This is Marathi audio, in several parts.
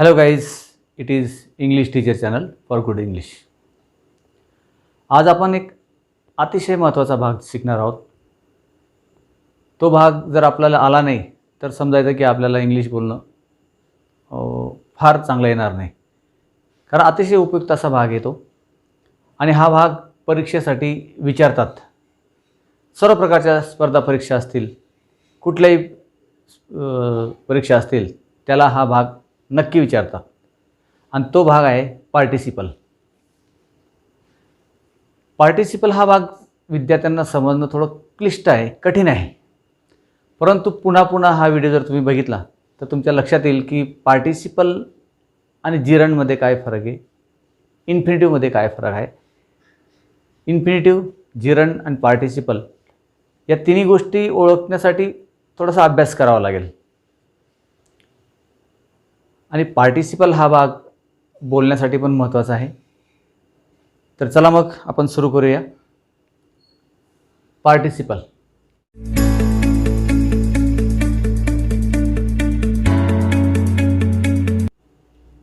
Hello guys, it is English teacher channel for good English. आज आपण एक अतिशय महत्त्वाचा भाग शिकणार आहोत. तो भाग जर आपल्याला आला नाही तर समजायचं की आपल्याला इंग्लिश बोलणं फार चांगलं येणार नाही. कारण अतिशय उपयुक्त असा भाग येतो आणि हा भाग परीक्षेसाठी विचारतात. सर्व प्रकारच्या स्पर्धा परीक्षा असतील, कुठल्याही परीक्षा असतील, त्याला हा भाग नक्की विचारतात आणि तो भाग आहे पार्टिसिपल. पार्टिसिपल हा भाग विद्यार्थ्यांना समजणं थोडं क्लिष्ट आहे, कठीण आहे. परंतु पुन्हा पुन्हा हा व्हिडिओ जर तुम्ही बघितला तर तुमच्या लक्षात येईल की पार्टिसिपल आणि जिरंडमध्ये काय फरक आहे, इन्फिनिटिव्हमध्ये काय फरक आहे. इन्फिनिटिव्ह, जिरंड आणि पार्टिसिपल या तिन्ही गोष्टी ओळखण्यासाठी थोडासा अभ्यास करावा लागेल. आणि पार्टिसिपल हा भाग बोलण्यासाठी पण महत्त्वाचा आहे. तर चला मग आपण सुरू करूया. पार्टिसिपल.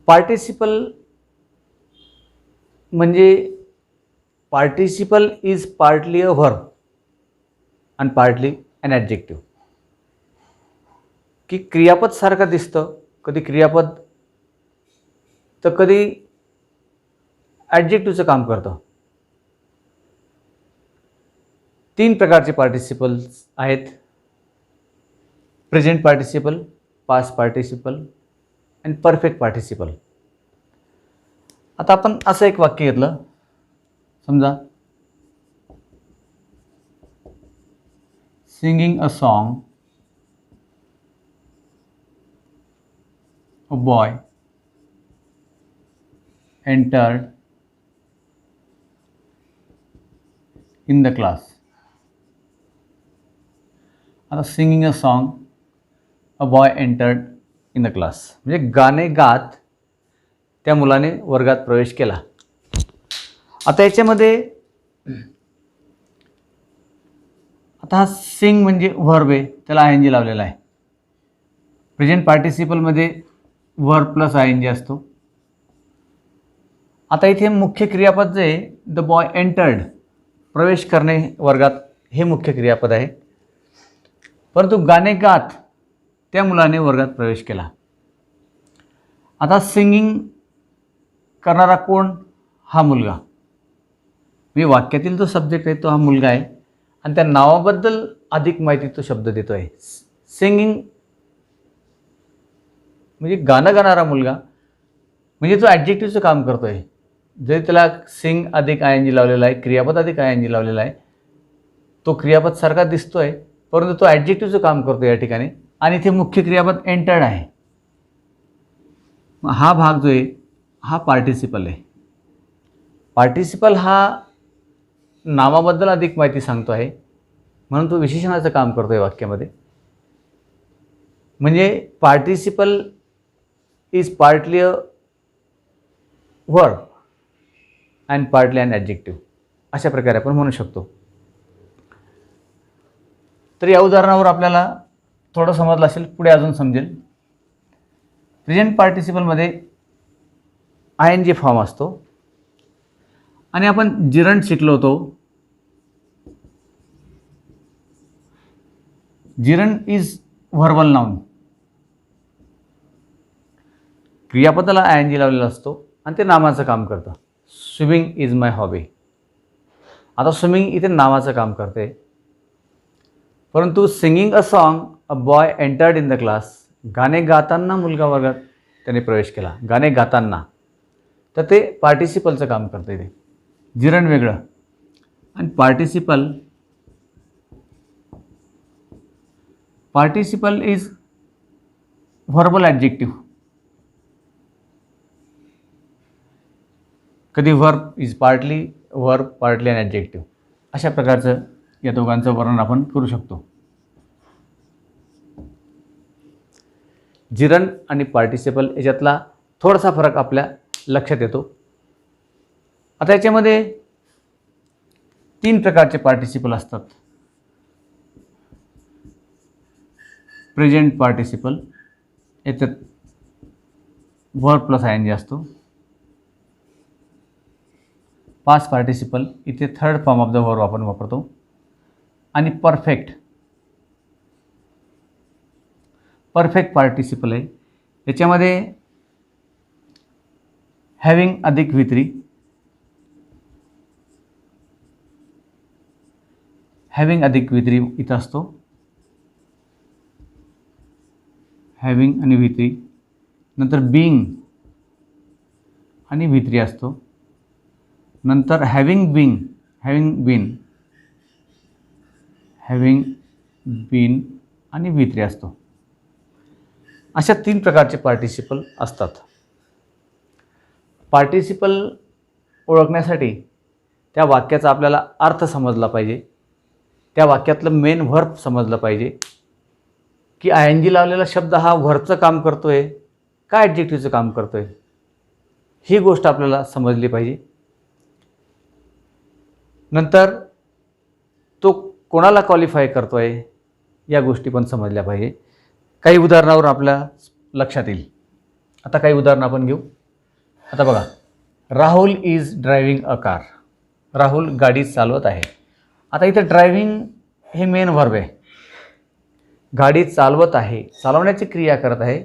पार्टिसिपल म्हणजे participle is partly a verb आणि पार्टली ॲन ॲडजेक्टिव्ह. की क्रियापद सारखं दिसतं, कधी क्रियापद तर कधी ॲडजेक्टिव्हचं काम करतं. तीन प्रकारचे पार्टिसिपल्स आहेत: प्रेझेंट पार्टिसिपल, पास्ट पार्टिसिपल आणि परफेक्ट पार्टिसिपल. आता आपण असं एक वाक्य घेतलं, समजा singing a song, a boy entered in the class. आता singing a song, a boy entered in the class म्हणजे गाणे गात त्या मुलाने वर्गात प्रवेश केला. आता याच्यामध्ये आता हा सिंग म्हणजे व्हर्ब आहे, त्याला आय एन जी लावलेला आहे. प्रेझेंट पार्टिसिपलमध्ये verb plus I N G असतो. आता इथे मुख्य क्रियापद जे आहे, द बॉय एंटर्ड, प्रवेश करणे वर्गात, हे मुख्य क्रियापद आहे. परंतु गाणे गात त्या मुलाने वर्गात प्रवेश केला. आता सिंगिंग करणारा कोण? हा मुलगा. म्हणजे वाक्यातील जो सब्जेक्ट आहे तो हा मुलगा आहे आणि त्या नावाबद्दल अधिक माहिती तो शब्द देतो आहे. सिंगिंग म्हणजे गाणं गाणारा मुलगा, म्हणजे तो ॲडजेक्टिव्हचं काम करतो आहे. जरी त्याला सिंग अधिक आय एन जी लावलेला आहे, क्रियापद अधिक आय एन जी लावलेला आहे, तो क्रियापद सारखा दिसतो आहे, परंतु तो ॲडजेक्टिव्हचं काम करतो या ठिकाणी. आणि इथे मुख्य क्रियापद एंटर्ड आहे. हा भाग जो आहे हा पार्टिसिपल आहे. पार्टिसिपल हा नामाबद्दल अधिक माहिती सांगतो आहे, म्हणून तो विशेषणाचं काम करतो आहे वाक्यामध्ये. म्हणजे participle is partly a verb and partly an adjective, अशा प्रकारे आपण म्हणू शकतो. तर या उदाहरणावर आपल्याला थोडं समजलं असेल, पुढे अजून समजेल. प्रेझेंट पार्टिसिपलमध्ये आय एन जी फॉर्म असतो आणि आपण जिरंड शिकलो होतो. जिरंड इज व्हर्बल नाउन, क्रियापदाला आय एन जी लावलेला असतो आणि ते नामाचं काम करतं. Swimming is my hobby. आता स्विमिंग इथे नावाचं काम करते. परंतु singing a song, a boy entered in the class, गाणे गाताना मुलगा वर्गात त्याने प्रवेश केला, गाणे गाताना, तर ते पार्टिसिपलचं काम करतं. इथे जिरंड वेगळं आणि पार्टिसिपल इज व्हर्बल ॲडजेक्टिव्ह. कधी verb is partly verb, partly and adjective, अशा प्रकारचं या दोघांचं वर्णन आपण करू शकतो. जिरंड आणि पार्टिसिपल याच्यातला थोडासा फरक आपल्या लक्षात येतो. आता याच्यामध्ये तीन प्रकारचे पार्टिसिपल असतात. प्रेझेंट पार्टिसिपल, याच्यात verb plus I N G असतो. पास्ट पार्टिसिपल इथे third form of the verb आपण वापरतो. आणि परफेक्ट पार्टिसिपल आहे. याच्यामध्ये हॅविंग अधिक V3, हॅविंग अधिक V3 इथं असतो. हॅविंग आणि V3 नंतर बीइंग आणि V3 असतो. नंतर हॅविंग बीन आणि V3 असतो. अशा 3 प्रकारचे पार्टिसिपल असतात. पार्टिसिपल ओळखण्यासाठी त्या वाक्याचा आपल्याला अर्थ समजला पाहिजे, त्या वाक्यातलं मेन व्हर्ब समजलं पाहिजे की आय एन जी लावलेला शब्द हा व्हर्बचं काम करतोय का ॲडजेक्टिव्हचं काम करतोय, ही गोष्ट आपल्याला समजली पाहिजे. नंतर तो कोणाला क्वालिफाय करतोय या गोष्टी पण समजल्या पाहिजे. काही उदाहरणावर आपल्या लक्षात येईल. आता काही उदाहरणं आपण घेऊ. आता बघा, Rahul is driving a car. Rahul गाडी चालवत आहे. आता इथं ड्रायव्हिंग हे मेन व्हर्ब आहे. गाडी चालवत आहे, चालवण्याची क्रिया करत आहे.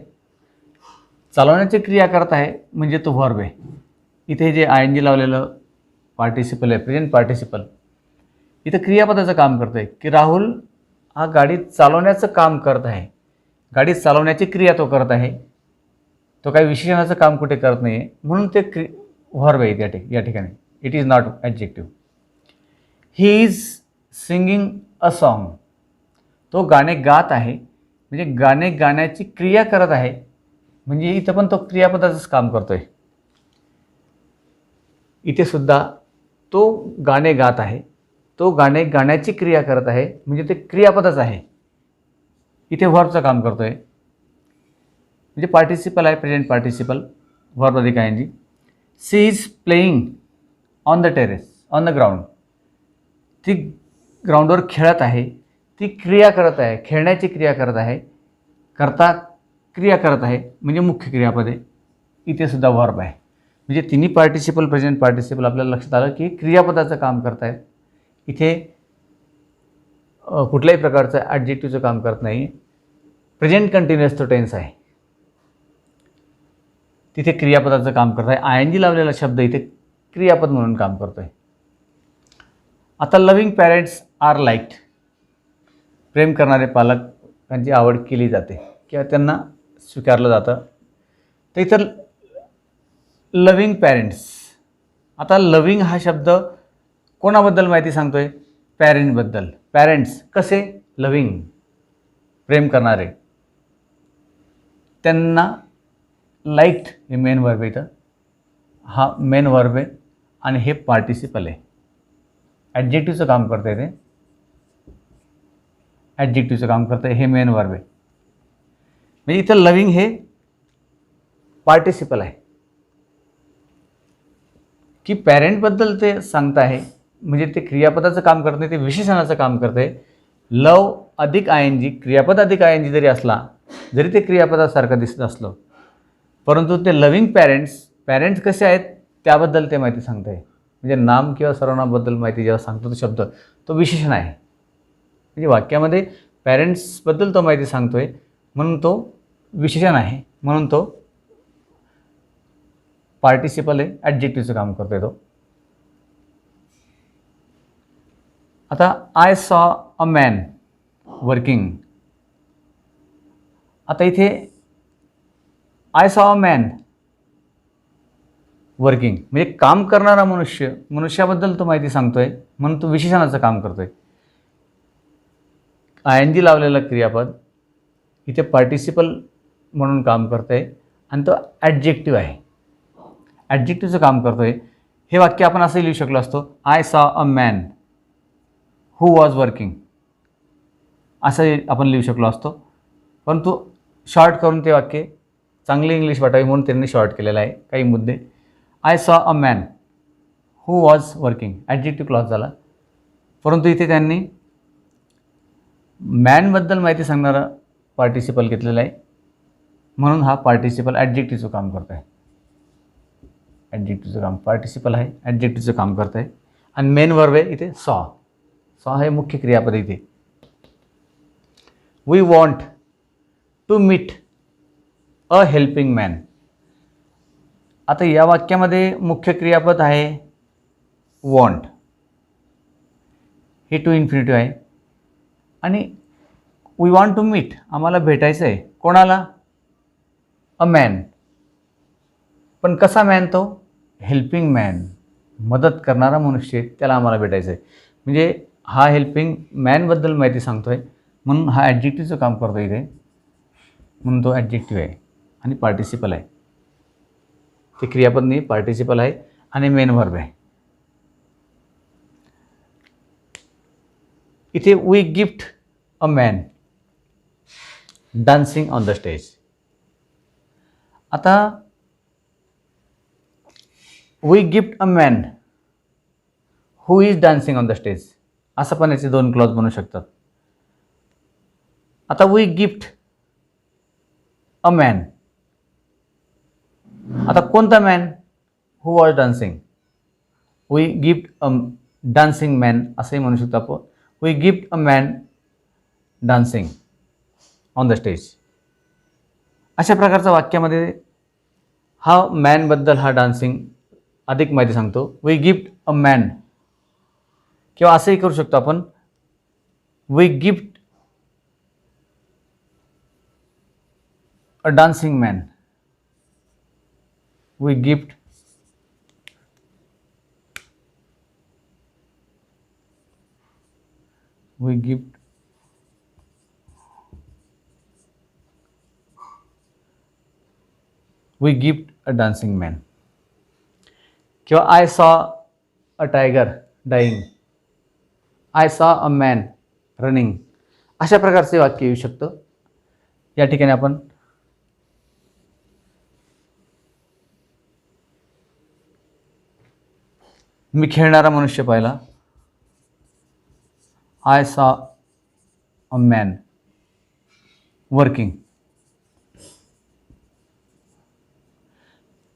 चालवण्याची क्रिया करत आहे म्हणजे तो व्हर्ब आहे. इथे जे आय एन जी लावलेलं पार्टिसिपल आहे, प्रेझेंट पार्टिसिपल, इथं क्रियापदाचं काम करतं आहे की राहुल हा गाडी चालवण्याचं काम करत आहे. गाडी चालवण्याची क्रिया तो करत आहे. तो काही विशेषणाचं काम कुठे करत नाही आहे, म्हणून ते व्हर्ब आहे या ठिकाणी. It is not adjective. He is singing a song. तो गाणे गात आहे म्हणजे गाणे गाण्याची क्रिया करत आहे, म्हणजे इथं पण तो क्रियापदाचंच काम करतो आहे. इथे सुद्धा तो गाणे गात आहे, तो गाणे गाण्याची क्रिया करत आहे म्हणजे ते क्रियापदच आहे. इथे व्हर्बचं काम करतो आहे. म्हणजे पार्टिसिपल आहे, प्रेझेंट पार्टिसिपल, व्हर्ब अधिक I N G. She is playing on the terrace, on the ground. ती ग्राउंडवर खेळत आहे, ती क्रिया करत आहे, खेळण्याची क्रिया करत आहे, क्रिया करत आहे म्हणजे मुख्य क्रियापद आहे. इथे सुद्धा व्हर्ब आहे. म्हणजे तिन्ही पार्टिसिपल, प्रेझेंट पार्टिसिपल आपल्याला लक्षात आलं की क्रियापदाचं काम करत आहेत. इथे कुठल्याही प्रकारचं ॲडजेक्टिव्हचं काम करत नाही. प्रेझेंट कंटिन्युअस तो टेन्स आहे, तिथे क्रियापदाचं काम करत आहे. आय एन जी लावलेला शब्द इथे क्रियापद म्हणून काम करतो आहे. आता लव्हिंग पॅरेंट्स आर लाईक्ड. प्रेम करणारे पालकांची आवड केली जाते किंवा त्यांना स्वीकारलं जातं. तर इथं लव्हिंग पॅरेंट्स. आता लव्हिंग हा शब्द कोणाबद्दल माहिती सांगतो आहे? पॅरेंटबद्दल. पॅरेंट्स कसे? लव्हिंग, प्रेम करणारे. त्यांना लाईक्ड हे मेन व्हर्ब आहे. इथं हा मेन व्हर्ब आहे आणि हे पार्टिसिपल आहे. ॲडजेक्टिव्हचं काम करतं आहे, ते ॲडजेक्टिव्हचं काम करतं आहे, हे मेन व्हर्ब आहे. म्हणजे इथं लव्हिंग हे पार्टिसिपल आहे की पॅरेंटबद्दल ते सांगत आहे, म्हणजे ते क्रियापदाचं काम करत नाही, ते विशेषणाचं काम करतं आहे. लव अधिक आय एन जी, क्रियापद अधिक आय एन जी जरी असला, जरी ते क्रियापदासारखं दिसत असलं, परंतु ते लव्हिंग पॅरेंट्स कसे आहेत त्याबद्दल ते माहिती सांगत आहे. म्हणजे नाम किंवा सर्वनामाबद्दल माहिती जेव्हा सांगतो तो शब्द, तो विशेषण आहे. म्हणजे वाक्यामध्ये पॅरेंट्सबद्दल तो माहिती सांगतो आहे म्हणून तो विशेषण आहे, म्हणून तो पार्टिसिपल आहे, ॲडजेक्टिव्हचं काम करतो आहे तो. आता I saw a man working. आता इथे I saw a man working म्हणजे काम करणारा मनुष्याबद्दल तो माहिती सांगतो आहे म्हणून तो विशेषणाचं काम करतो आहे. आय एन जी लावलेलं क्रियापद इथे पार्टिसिपल म्हणून काम करतं आहे आणि तो ॲडजेक्टिव्ह आहे, ॲडजेक्टिव्हचं काम करतो आहे. हे वाक्य आपण असंही लिहू शकलो असतो, I saw a man who was working, असं आपण लिहू शकलो असतो. परंतु शॉर्ट करून ते वाक्य चांगले इंग्लिश वाटावे म्हणून त्यांनी शॉर्ट केलेलं आहे काही मुद्दे. I saw a man who was working, adjective clause झाला. परंतु इथे त्यांनी मॅनबद्दल माहिती सांगणारा पार्टिसिपल घेतलेला आहे म्हणून हा पार्टिसिपल ॲडजेक्टिव्हचं काम करत आहे. ॲडजेक्टिव्हचं काम पार्टिसिपल आहे, ॲडजेक्टिव्हचं काम करत आहे. आणि मेन वर्ब आहे इथे सॉ. सॉ हे मुख्य क्रियापद इथे. We want to meet a helping man. आता या वाक्यामध्ये मुख्य क्रियापद आहे वॉन्ट, हे टू इन्फिनिटिव्ह आहे. आणि वी वॉन्ट टू मीट, आम्हाला भेटायचं आहे. कोणाला? A man. पण कसा मॅन तो? हेल्पिंग मॅन, मदत करणारा मनुष्य, त्याला आम्हाला भेटायचं आहे. म्हणजे हा हेल्पिंग मॅनबद्दल माहिती सांगतो आहे, म्हणून हा ॲडजेक्टिव्हचं काम करतो इथे, म्हणून तो ॲडजेक्टिव्ह आहे आणि पार्टिसिपल आहे. ते क्रियापद नाही, पार्टिसिपल आहे आणि मेन वर्ब आहे. इथे we gift a man dancing on the stage. आता we gift a man who is dancing on the stage, असं पण याचे दोन क्लॉज बनू शकतात. आता वी गिफ्ट अ मॅन, आता कोणता man? Who was dancing. We gift a dancing man असंही म्हणू शकतो आपण. We gift a man dancing on the stage. अशा प्रकारच्या वाक्यामध्ये हा मॅनबद्दल हा डान्सिंग अधिक माहिती सांगतो. वी गिफ्ट अ मॅन, किंवा असंही करू शकतो आपण, we gift a dancing man. We gift a dancing man. किंवा I saw a tiger dyeing, I saw a man running. अशा प्रकारचे वाक्य येऊ शकतं. या ठिकाणी आपण मी खेळणारा मनुष्य पाहिला, I saw a man working.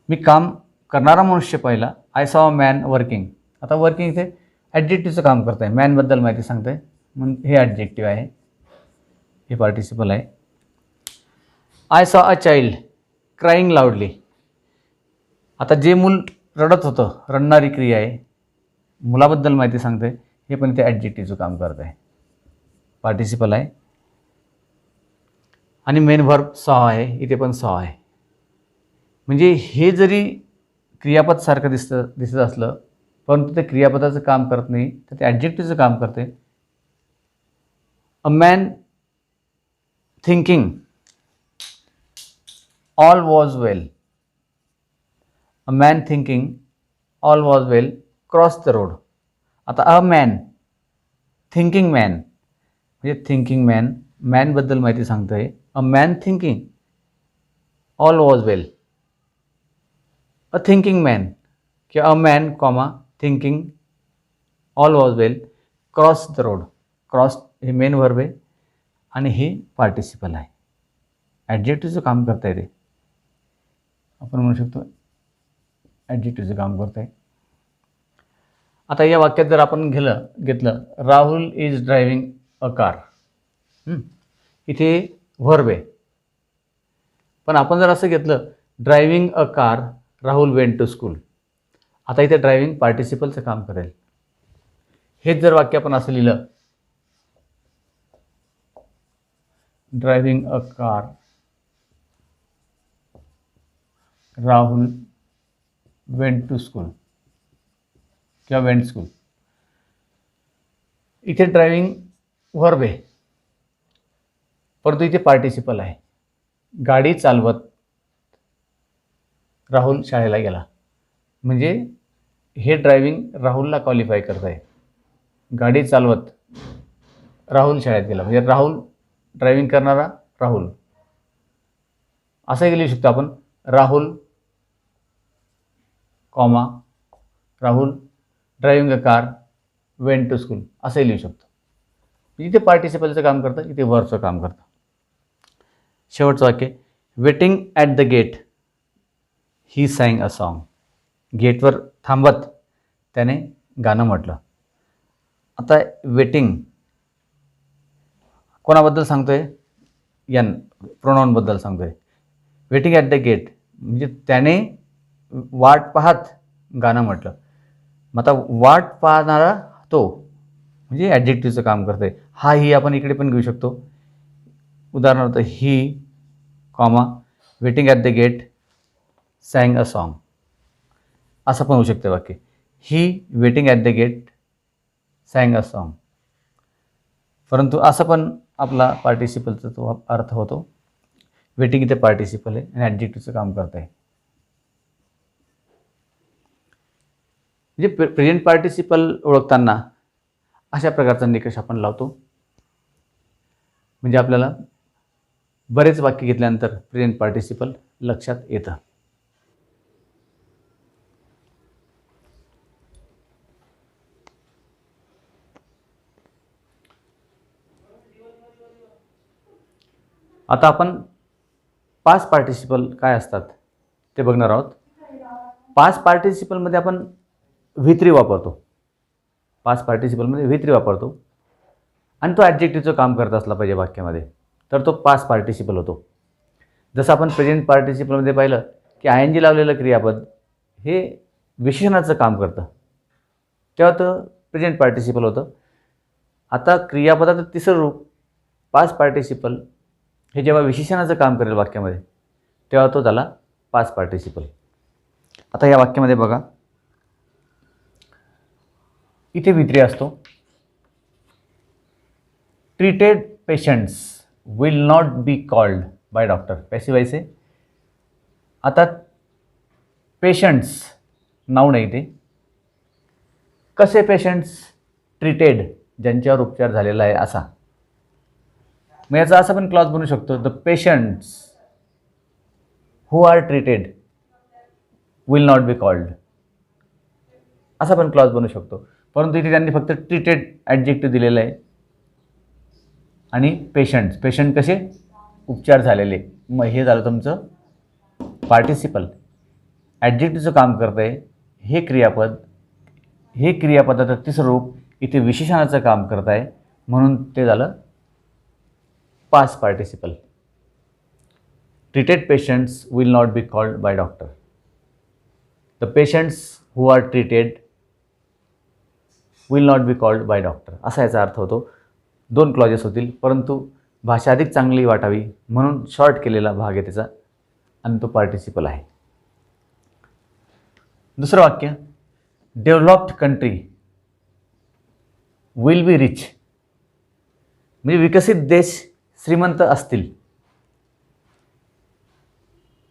मी काम करणारा मनुष्य पाहिला, I saw a man working. आता वर्किंग इथे ॲडजेक्टिव्हचं काम करत आहे, मॅनबद्दल माहिती सांगतं आहे, म्हणून हे ॲडजेक्टिव्ह आहे, हे पार्टिसिपल आहे. I saw a child crying लाऊडली. आता जे मूल रडत होतं, रडणारी क्रिया आहे, मुलाबद्दल माहिती सांगते, हे पण ते ॲडजेक्टिव्हचं काम करत आहे, पार्टिसिपल आहे. आणि मेन व्हर्ब सॉ आहे, इथे पण सॉ आहे. म्हणजे हे जरी क्रियापद सारखं दिसत असलं, परंतु ते क्रियापदाचं काम करत नाही, तर ते ॲडजेक्टिव्हचं काम करते. A man thinking all was well. A man thinking all was well cross the road. आता अ मॅन थिंकिंग मॅन, म्हणजे थिंकिंग मॅन, मॅनबद्दल माहिती सांगतो आहे. A man thinking all was well, a thinking man, किंवा a man comma thinking all was well cross the road. Cross हे मेन व्हर्ब आहे आणि हे पार्टिसिपल आहे, ॲडजेक्टिव्हचं काम करता येते. आपण म्हणू शकतो ॲडजेक्टिव्हचं काम करत आहे. आता या वाक्यात जर आपण घेतलं Rahul is driving a car, इथे व्हर्ब आहे. पण आपण जर असं घेतलं driving a car Rahul went to school, आता इथे ड्रायव्हिंग पार्टिसिपलचं काम करेल. हेच जर वाक्य आपण असं लिहिलं driving a car Rahul went to school किंवा वेंट स्कूल, इथे ड्रायव्हिंग व्हर्ब आहे, परंतु इथे पार्टिसिपल आहे. गाडी चालवत राहुल शाळेला गेला, म्हणजे हे ड्रायव्हिंग राहुलला क्वालिफाय करत आहे. गाडी चालवत राहुल शाळेत गेला, म्हणजे राहुल ड्रायव्हिंग करणारा राहुल. असंही लिहू शकतो आपण Rahul comma Rahul driving a car went to school असंही लिहू शकतो. इथे पार्टिसिपलचं काम करतं, इथे व्हर्बचं काम करतं. शेवटचं वाक्य waiting at the gate he sang a song. गेटवर थांबत त्याने गाणं म्हटलं. आता वेटिंग कोणाबद्दल सांगतोय? यन प्रोनाऊनबद्दल सांगतोय. वेटिंग ॲट द गेट म्हणजे त्याने वाट पाहत गाणं म्हटलं. मग आता वाट पाहणारा तो म्हणजे ॲडजेक्टिव्हचं काम करतंय. हा ही आपण इकडे पण घेऊ शकतो. उदाहरणार्थ he comma waiting at the gate sang a song असं पण होऊ शकतं वाक्य. He waiting at the gate sang a song. परंतु असं पण आपला पार्टिसिपलचा तो अर्थ होतो. वेटिंग इथे पार्टिसिपल आहे आणि ॲडजेक्टिव्हचं काम करत आहे. म्हणजे प्रेझेंट पार्टिसिपल ओळखताना अशा प्रकारचा निकष आपण लावतो. म्हणजे आपल्याला बरेच वाक्य घेतल्यानंतर प्रेझेंट पार्टिसिपल लक्षात येतं. आता आपण पास्ट पार्टिसिपल काय असतात ते बघणार आहोत. पास्ट पार्टिसिपलमध्ये आपण व्ही3 वापरतो. पास्ट पार्टिसिपलमध्ये व्ही3 वापरतो आणि तो ॲडजेक्टिव्हचं काम करत असला पाहिजे वाक्यामध्ये, तर तो पास्ट पार्टिसिपल होतो. जसं आपण प्रेझेंट पार्टिसिपलमध्ये पाहिलं की आय एन जी लावलेलं क्रियापद हे विशेषणाचं काम करतं, तेव्हा तो प्रेझेंट पार्टिसिपल होतं. आता क्रियापदाचं तिसरं रूप पास्ट पार्टिसिपल हे जेव्हा विशेषणाचं काम करेल वाक्यामध्ये, तेव्हा तो झाला पास्ट पार्टिसिपल. आता या वाक्यामध्ये बघा, इथे व्ही3 असतो. Treated patients will not be called by doctor. Passivize आहे. आता पेशंट्स नाव नाही ते. कसे पेशंट्स? ट्रीटेड ज्यांच्यावर उपचार झालेला आहे असा. मग याचा असं पण क्लॉज बनू शकतो, the patients who are treated will not be called, असा पण क्लॉज बनू शकतो. परंतु इथे त्यांनी फक्त ट्रीटेड ॲडजेक्टिव्ह दिलेलं आहे आणि पेशंट कसे? उपचार झालेले. मग हे झालं तुमचं पार्टिसिपल. ॲडजेक्टिव्हचं काम करतं आहे हे क्रियापद. हे क्रियापदाचं तिसरं रूप इथे विशेषणाचं काम करत आहे, म्हणून ते झालं past participle. Treated patients will not be called by doctor. The patients who are treated will not be called by doctor असा याचा अर्थ होतो. 2 क्लॉजेस होतील, परंतु भाषा अधिक चांगली वाटावी म्हणून शॉर्ट केलेला भाग आहे त्याचा आणि तो पार्टिसिपल आहे. दुसरं वाक्य, developed country will be rich. म्हणजे विकसित देश श्रीमंत असतील.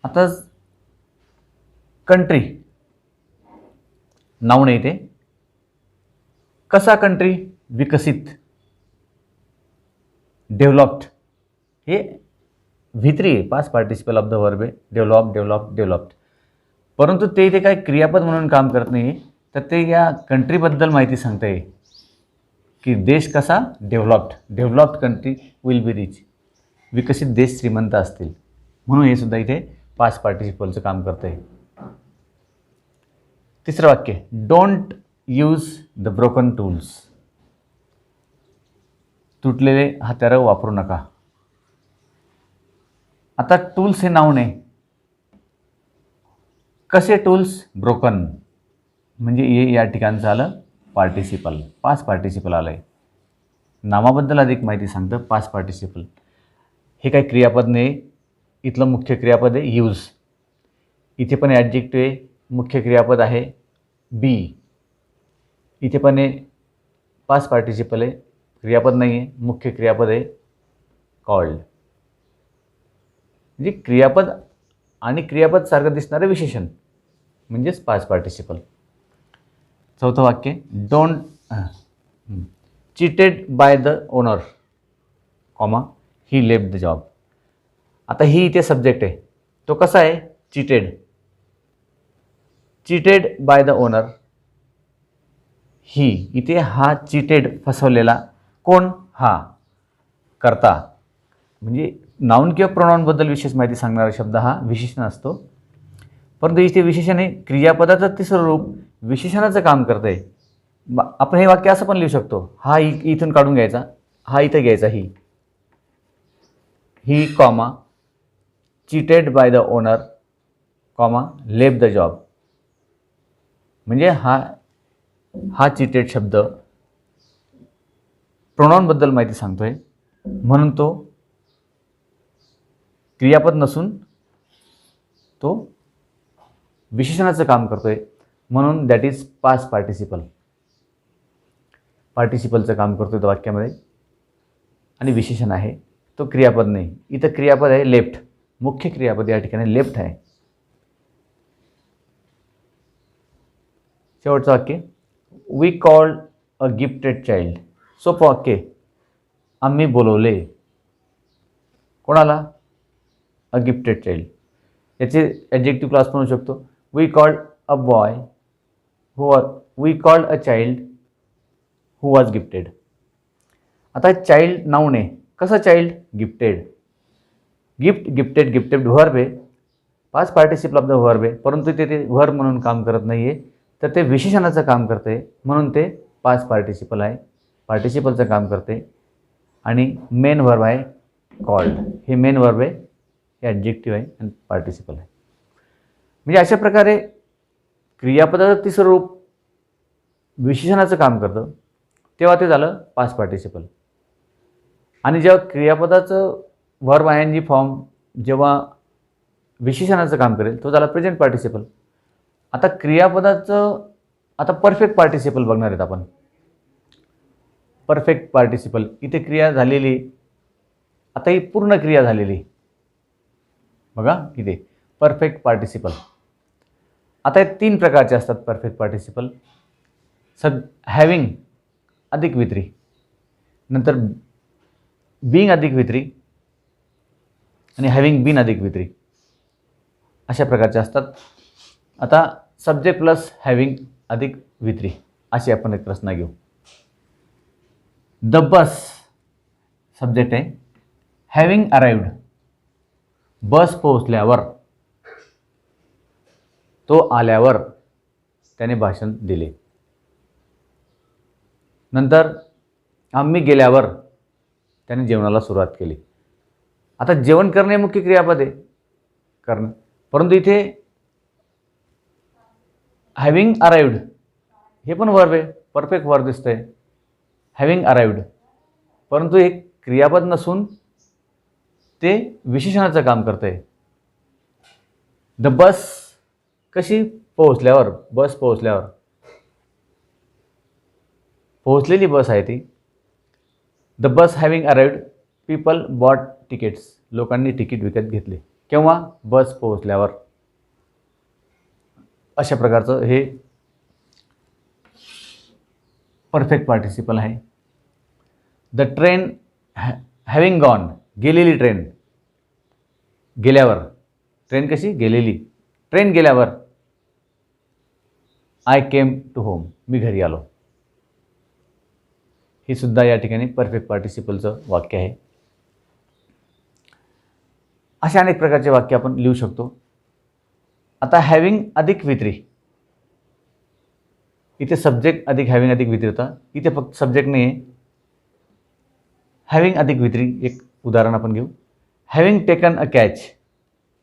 आता कंट्री नाव नाही ते. कसा कंट्री? विकसित. डेव्हलप्ड हे व्ही3 आहे, past participle of the verb आहे. डेव्हलप्ड. परंतु ते इथे काही क्रियापद म्हणून काम करत नाही, तर ते या कंट्रीबद्दल माहिती सांगता येईल की देश कसा? Developed country will be rich. विकसित देश श्रीमंत असतील, म्हणून हे सुद्धा इथे पास्ट पार्टिसिपलचं काम करतं आहे. तिसरं वाक्य, don't use the broken tools. तुटलेले हत्यारं वापरू नका. आता टूल्स हे नाव नाही. कसे टूल्स? ब्रोकन. म्हणजे हे या ठिकाणचं आलं पार्टिसिपल, पास्ट पार्टिसिपल आलं आहे. नामाबद्दल अधिक माहिती सांगतं पास्ट पार्टिसिपल. हे काही क्रियापद नाही, इथलं मुख्य क्रियापद आहे यूज. इथे पण ॲडजेक्टिव्ह आहे, मुख्य क्रियापद आहे बी. इथे पण आहे पास्ट पार्टिसिपल आहे, क्रियापद नाही आहे, मुख्य क्रियापद आहे कॉल्ड. म्हणजे क्रियापद आणि क्रियापद सारखं दिसणारं विशेषण म्हणजेच पास्ट पार्टिसिपल. चौथं वाक्य, don't cheated by the owner comma he left the job. आता ही इथे सब्जेक्ट आहे, तो कसा आहे? Cheated by the owner. He इथे हा चीटेड फसवलेला कोण? हा कर्ता. म्हणजे नाऊन किंवा प्रोनाऊनबद्दल विशेष माहिती सांगणारा शब्द हा विशेषण असतो. परंतु इथे विशेषण हे क्रियापदाचं तिसरं रूप विशेषणाचं काम करतं आहे. आपण हे वाक्य असं पण लिहू शकतो, हा इथून काढून घ्यायचा, हा इथं घ्यायचा, he comma cheated by the owner comma left the job. म्हणजे हा चीटेड शब्द प्रोनाऊनबद्दल माहिती सांगतोय, म्हणून तो क्रियापद नसून तो विशेषणाचं काम करतोय, म्हणून दॅट इज पास्ट पार्टिसिपल. पार्टिसिपलचं काम करतोय तो वाक्यामध्ये, आणि विशेषण आहे तो क्रियापद नाही. इथं क्रियापद आहे लेफ्ट, मुख्य क्रियापद या ठिकाणी लेफ्ट आहे. शेवटचं वाक्य, we called a gifted child. सोपं वाक्य, आम्ही बोलवले कोणाला? A gifted child. याचे ॲडजेक्टिव्ह क्लास म्हणू शकतो. We called a boy we called a child who was gifted. आता चाइल्ड नाऊन आहे, कसं child? Gifted. Gift, gifted, gifted verb आहे, past participle of the verb आहे, परंतु ते वर्ब म्हणून काम करत नाही आहे, तर ते विशेषणाचं काम करते, म्हणून ते पास्ट पार्टिसिपल आहे, पार्टिसिपलचं काम करते. आणि मेन वर्ब आहे कॉल्ड. हे मेन वर्ब आहे, हे ॲडजेक्टिव्ह आहे आणि पार्टिसिपल आहे. म्हणजे अशा प्रकारे क्रियापदाचं तिसरं रूप विशेषणाचं काम करतं, तेव्हा ते झालं पास्ट पार्टिसिपल. आणि जेव्हा क्रियापदाचं verb I N G form जेव्हा विशेषणाचं काम करेल, तो झाला प्रेझेंट पार्टिसिपल. आता क्रियापदाचं आता परफेक्ट पार्टिसिपल बघणार आहेत आपण. परफेक्ट पार्टिसिपल, इथे क्रिया झालेली, आता ही पूर्ण क्रिया झालेली बघा इथे परफेक्ट पार्टिसिपल. आता हे 3 प्रकारचे असतात परफेक्ट पार्टिसिपल. हॅविंग अधिक वित्री, नंतर बीइंग अधिक वित्री, आणि हॅविंग बीन अधिक वित्री, अशा प्रकारचे असतात. आता सब्जेक्ट प्लस हॅविंग अधिक वित्री अशी आपण एक रचना घेऊ. द बस सब्जेक्ट आहे, हॅविंग अराइव्ड, बस पोहोचल्यावर, तो आल्यावर त्याने भाषण दिले. नंतर आम्ही गेल्यावर त्याने जेवणाला सुरुवात केली. आता जेवण करणे मुख्य क्रियापद आहे, करणं, परंतु इथे हॅविंग अराइव्ड हे पण वर्ब आहे, परफेक्ट वर्ब दिसतंय, हॅविंग अराइव्ड, परंतु हे क्रियापद नसून ते विशेषणाचं काम करतंय. द बस कशी? पोहोचल्यावर, बस पोहोचल्यावर, पोहोचलेली बस आहे ती. The bus having arrived, people bought tickets, लोकांनी तिकीट विकत घेतले. केव्हा? बस पोहोचल्यावर. अशा प्रकारचं हे परफेक्ट पार्टिसिपल आहे. द ट्रेन हॅविंग गॉन, गेलेली ट्रेन, गेल्यावर, ट्रेन कशी? गेलेली, ट्रेन गेल्यावर. आय केम टू होम, मी घरी आलो. हे सुद्धा या ठिकाणी परफेक्ट पार्टिसिपलचं वाक्य आहे. अशा अनेक प्रकारचे वाक्य आपण लिहू शकतो. आता हॅविंग अधिक वित्री, इथे सब्जेक्ट अधिक हॅविंग अधिक वित्री होता, इथे फक्त सब्जेक्ट नाही आहे, हॅविंग अधिक वित्री. एक उदाहरण आपण घेऊ. Having taken a catch,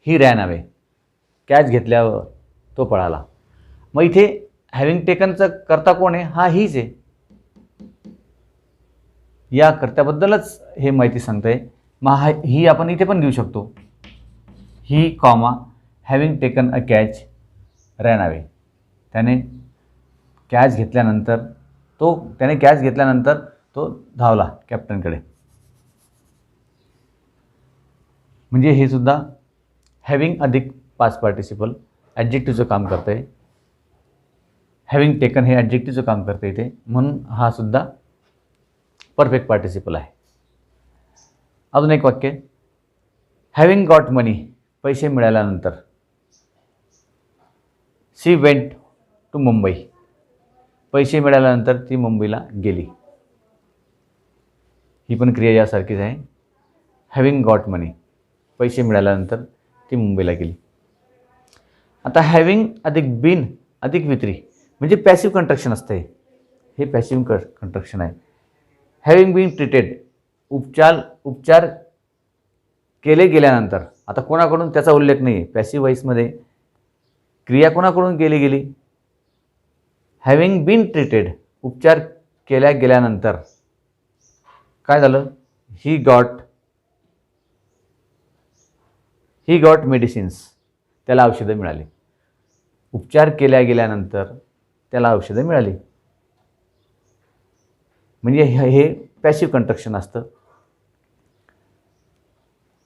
he ran away, catch घेतल्यावर तो पळाला. मग इथे हॅविंग टेकनचं कर्ता कोण आहे? हा हीच आहे, या कर्त्याबद्दलच हे माहिती सांगतंय. मग ही आपण इथे पण घेऊ शकतो, he comma having taken a catch ran away, त्याने कॅच घेतल्यानंतर तो धावला कॅप्टनकडे. म्हणजे हे सुद्धा हॅविंग अधिक पास्ट पार्टिसिपल ॲडजेक्टिव्हचं काम करतं आहे. हॅविंग टेकन हे ॲडजेक्टिव्हचं काम करतं इथे, म्हणून हा सुद्धा परफेक्ट पार्टिसिपल आहे. अजून एक वाक्य, हॅविंग गॉट मनी, पैसे मिळाल्यानंतर. शी वेंट टू मुंबई, पैसे मिळाल्यानंतर ती मुंबईला गेली. ही पण क्रिया यासारखीच आहे, हॅविंग गॉट मनी. पैसे मिळाल्यानंतर ती मुंबईला गेली. आता हॅविंग अधिक बीन अधिक वित्री म्हणजे पॅसिव्ह कंट्रक्शन असते. हे पॅसिव्ह कंट्रक्शन आहे. हॅविंग बीन ट्रीटेड उपचार केले गेल्यानंतर, आता कोणाकडून त्याचा उल्लेख नाही आहे. पॅसिव्ह व्हॉइसमध्ये क्रिया कोणाकडून केली गेली. हॅविंग बीन ट्रीटेड उपचार केल्या गेल्यानंतर काय झालं. ही गॉट मेडिसिन्स, त्याला औषधं मिळाली. उपचार केल्या गेल्यानंतर त्याला औषधं मिळाली म्हणजे हे पॅसिव्ह कंट्रक्शन असतं.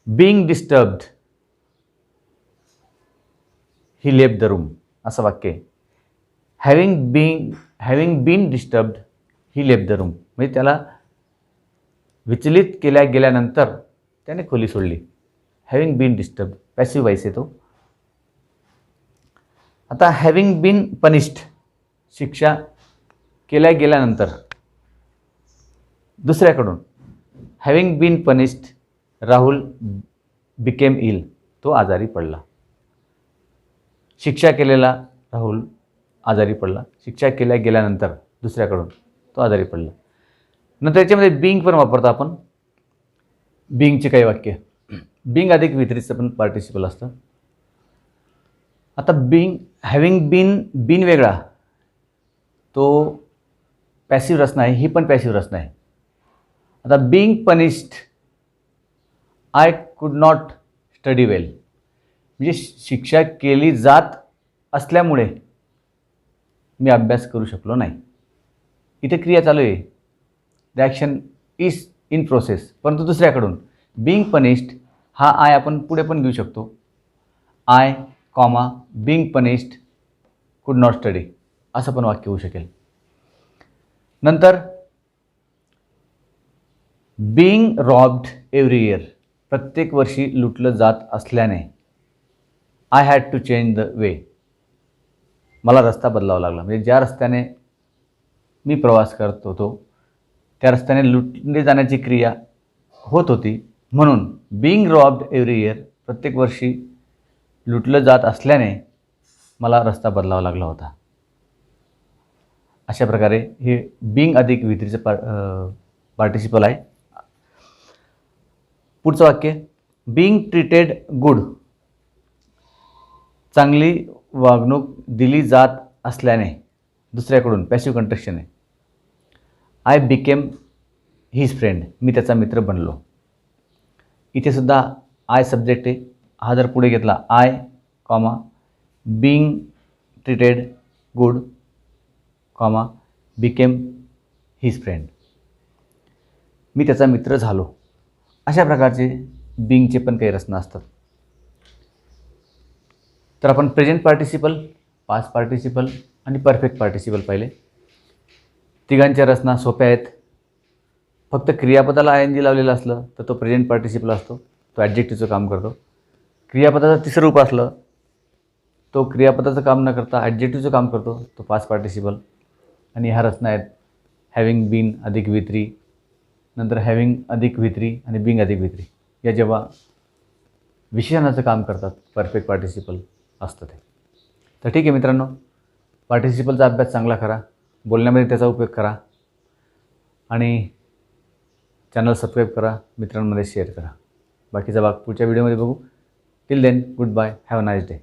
Being disturbed he left the room असं वाक्य आहे. Having been disturbed he left the room म्हणजे त्याला विचलित केल्या गेल्यानंतर त्याने खोली सोडली. Having been disturbed passive voice येतो. आता हॅविंग बीन पनिश्ड शिक्षा केल्या गेल्यानंतर दुसऱ्याकडून having been punished Rahul became ill, तो आजारी पडला. शिक्षा केलेला राहुल आजारी पडला. शिक्षा केल्या गेल्यानंतर दुसऱ्याकडून तो आजारी पडला. नंतर याच्यामध्ये बिंग पण वापरतो आपण. बिंगचे काही वाक्य. बिंग अधिक वितरीचं पण पार्टिसिपल असतं. आता हॅविंग बीन वेगळा, तो पॅसिव्ह रचना आहे. ही पण पॅसिव्ह रचना आहे. आता being punished I could not study well म्हणजे शिक्षा केली जात असल्यामुळे मी अभ्यास करू शकलो नाही. इथे क्रिया चालू आहे. The action is in process. परंतु दुसऱ्याकडून बीइंग पनिश्ड हा आय आपण पुढे पण घेऊ शकतो. आय कॉमा बीइंग पनिश्ड कुड नॉट स्टडी असं पण वाक्य होऊ शकेल. नंतर बीइंग रॉब्ड एव्हरी इयर प्रत्येक वर्षी लुटलं जात असल्याने I had to change the way मला रस्ता बदलावा लागला. म्हणजे ज्या रस्त्याने मी प्रवास करत होतो त्या रस्त्याने लुटले जाण्याची क्रिया होत होती. म्हणून बीइंग रॉब्ड एव्हरी इयर प्रत्येक वर्षी लुटलं जात असल्याने मला रस्ता बदलावा लागला होता. अशा प्रकारे हे बीइंग अधिक वित्रीचं पार्टिसिपल आहे. पुढचं वाक्य बीइंग ट्रीटेड गुड चांगली वागणूक दिली जात असल्याने दुसऱ्याकडून पॅसिव्ह कंट्रक्शन आहे. आय बिकेम हिज फ्रेंड मी त्याचा मित्र बनलो. इथे सुद्धा आय सब्जेक्ट आहे. हा जर पुढे घेतला I comma being treated good comma became his friend मी त्याचा मित्र झालो. अशा प्रकारचे बीइंगचे पण काही रचना असतात. तर आपण प्रेझेंट पार्टिसिपल, पास्ट पार्टिसिपल आणि परफेक्ट पार्टिसिपल पाहिले. तिघांच्या रचना सोप्या आहेत. फक्त क्रियापदाला आय एन जी लावलेलं असलं तर तो प्रेझेंट पार्टिसिपल असतो. तो ॲडजेक्टिव्हचं काम करतो. क्रियापदाचं तिसरं रूप असलं तो क्रियापदाचं काम न करता ॲडजेक्टिव्हचं काम करतो. तो पास्ट पार्टिसिपल. आणि ह्या रचना आहेत हॅविंग बीन अधिक वित्री, नंतर हॅविंग अधिक वित्री आणि बीइंग अधिक वित्री. या जेव्हा विशेषणाचं काम करतात परफेक्ट पार्टिसिपल असतं ते. तर ठीक आहे मित्रांनो, पार्टिसिपलचा अभ्यास चांगला करा, बोलण्यामध्ये त्याचा उपयोग करा आणि चॅनल सबस्क्राईब करा, मित्रांमध्ये शेअर करा. बाकीचा भाग पुढच्या व्हिडिओमध्ये बघू. Till then good bye, have a nice day.